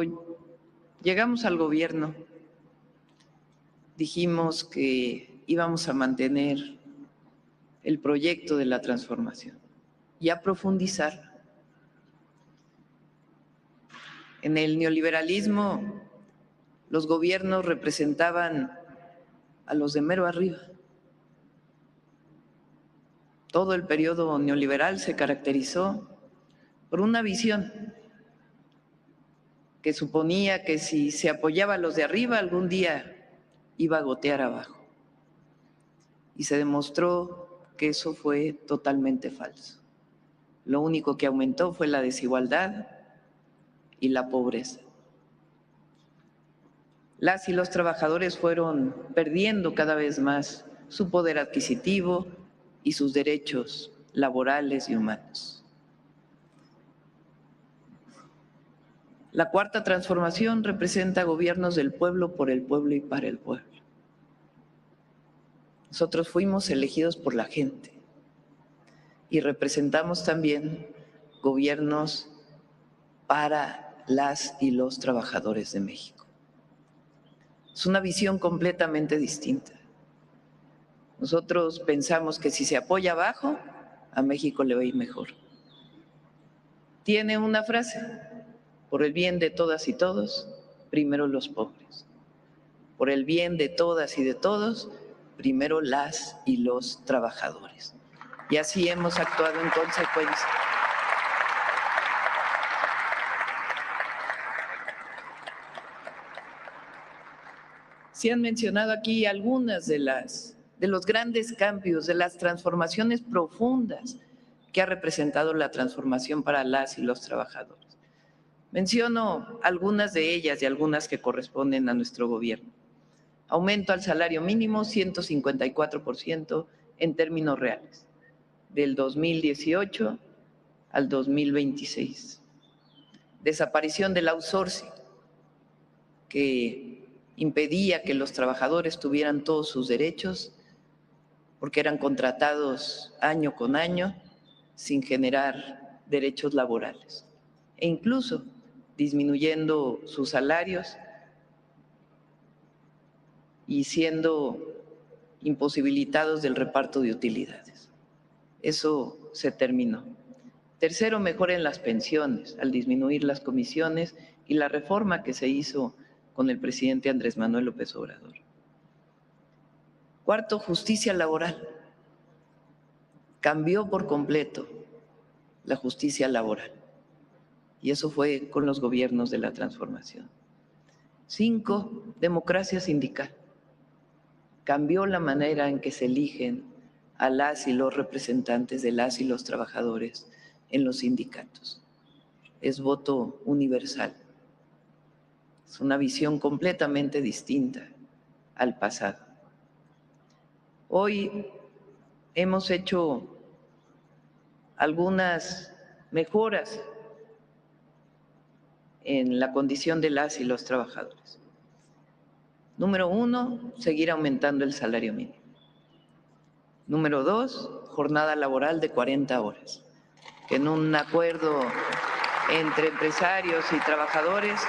Cuando llegamos al gobierno, dijimos que íbamos a mantener el proyecto de la transformación y a profundizar. En el neoliberalismo, los gobiernos representaban a los de mero arriba. Todo el periodo neoliberal se caracterizó por una visión que suponía que si se apoyaba a los de arriba, algún día iba a gotear abajo. Y se demostró que eso fue totalmente falso. Lo único que aumentó fue la desigualdad y la pobreza. Las y los trabajadores fueron perdiendo cada vez más su poder adquisitivo y sus derechos laborales y humanos. La cuarta transformación representa gobiernos del pueblo, por el pueblo y para el pueblo. Nosotros fuimos elegidos por la gente y representamos también gobiernos para las y los trabajadores de México. Es una visión completamente distinta. Nosotros pensamos que si se apoya abajo, a México le va a ir mejor. Tiene una frase: por el bien de todas y todos, primero los pobres. Por el bien de todas y de todos, primero las y los trabajadores. Y así hemos actuado en consecuencia. Se han mencionado aquí algunas de los grandes cambios, de las transformaciones profundas que ha representado la transformación para las y los trabajadores. Menciono algunas de ellas y algunas que corresponden a nuestro gobierno. Aumento al salario mínimo, 154% en términos reales, del 2018 al 2026. Desaparición del outsourcing, que impedía que los trabajadores tuvieran todos sus derechos porque eran contratados año con año sin generar derechos laborales e incluso disminuyendo sus salarios y siendo imposibilitados del reparto de utilidades. Eso se terminó. Tercero, mejora en las pensiones al disminuir las comisiones y la reforma que se hizo con el presidente Andrés Manuel López Obrador. Cuarto, justicia laboral. Cambió por completo la justicia laboral y eso fue con los gobiernos de la transformación. 5, democracia sindical. Cambió la manera en que se eligen a las y los representantes de las y los trabajadores en los sindicatos. Es voto universal. Es una visión completamente distinta al pasado. Hoy hemos hecho algunas mejoras en la condición de las y los trabajadores. Número 1, seguir aumentando el salario mínimo. Número 2, jornada laboral de 40 horas, que en un acuerdo entre empresarios y trabajadores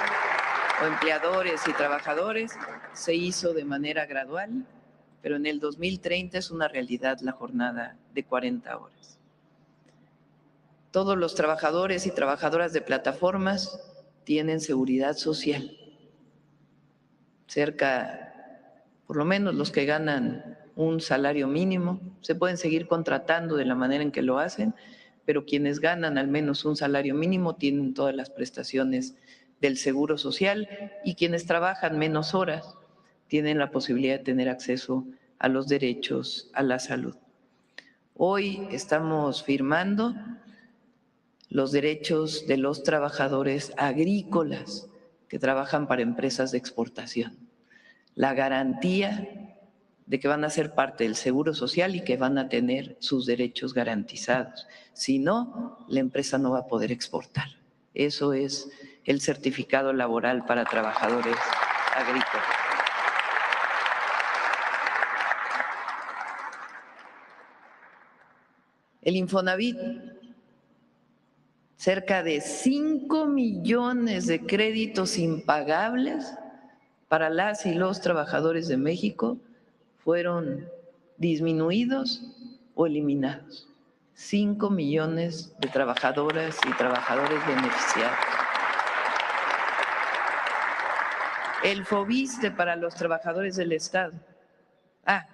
o empleadores y trabajadores se hizo de manera gradual, pero en el 2030 es una realidad la jornada de 40 horas. Todos los trabajadores y trabajadoras de plataformas tienen seguridad social. Por lo menos los que ganan un salario mínimo, se pueden seguir contratando de la manera en que lo hacen, pero quienes ganan al menos un salario mínimo tienen todas las prestaciones del Seguro Social y quienes trabajan menos horas tienen la posibilidad de tener acceso a los derechos a la salud. Hoy estamos firmando los derechos de los trabajadores agrícolas que trabajan para empresas de exportación, la garantía de que van a ser parte del Seguro Social y que van a tener sus derechos garantizados. Si no, la empresa no va a poder exportar. Eso es el certificado laboral para trabajadores agrícolas. El Infonavit cerca de 5 millones de créditos impagables para las y los trabajadores de México fueron disminuidos o eliminados. 5 millones de trabajadoras y trabajadores beneficiados. El FOBISTE para los trabajadores del Estado.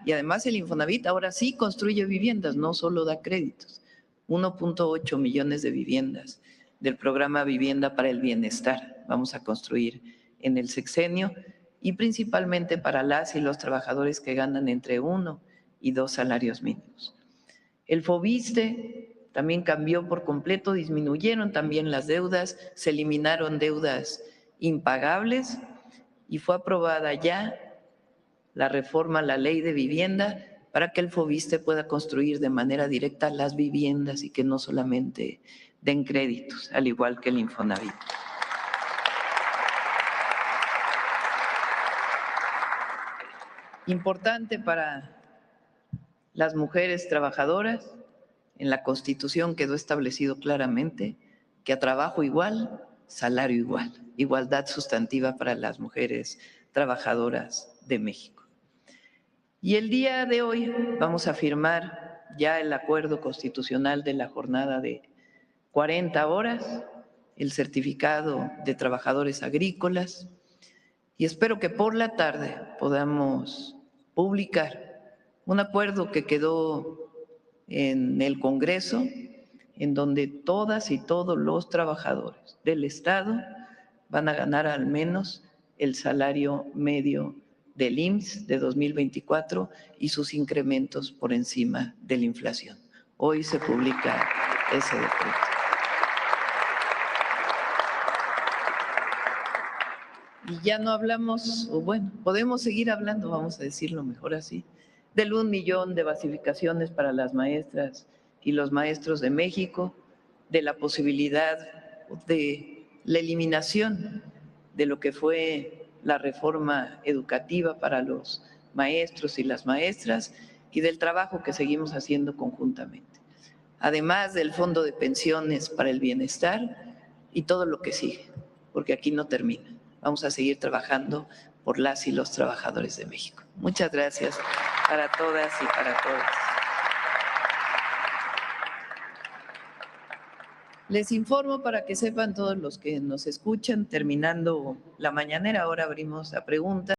Y además el Infonavit ahora sí construye viviendas, no solo da créditos. 1.8 millones de viviendas del programa Vivienda para el Bienestar vamos a construir en el sexenio y principalmente para las y los trabajadores que ganan entre 1 y 2 salarios mínimos. El FOBISTE también cambió por completo, disminuyeron también las deudas, se eliminaron deudas impagables y fue aprobada ya la reforma a la ley de vivienda para que el FOBISTE pueda construir de manera directa las viviendas y que no solamente den créditos, al igual que el Infonavit. Importante para las mujeres trabajadoras, en la Constitución quedó establecido claramente que a trabajo igual, salario igual, igualdad sustantiva para las mujeres trabajadoras de México. Y el día de hoy vamos a firmar ya el acuerdo constitucional de la jornada de 40 horas, el certificado de trabajadores agrícolas, y espero que por la tarde podamos publicar un acuerdo que quedó en el Congreso, en donde todas y todos los trabajadores del Estado van a ganar al menos el salario medio del IMSS de 2024 y sus incrementos por encima de la inflación. Hoy se publica ese decreto. Y ya no hablamos, o bueno, podemos seguir hablando, vamos a decirlo mejor así, del 1 millón de basificaciones para las maestras y los maestros de México, de la posibilidad de la eliminación de lo que fue la reforma educativa para los maestros y las maestras y del trabajo que seguimos haciendo conjuntamente. Además del Fondo de Pensiones para el Bienestar y todo lo que sigue, porque aquí no termina. Vamos a seguir trabajando por las y los trabajadores de México. Muchas gracias para todas y para todos. Les informo para que sepan todos los que nos escuchan, terminando la mañanera, ahora abrimos la pregunta.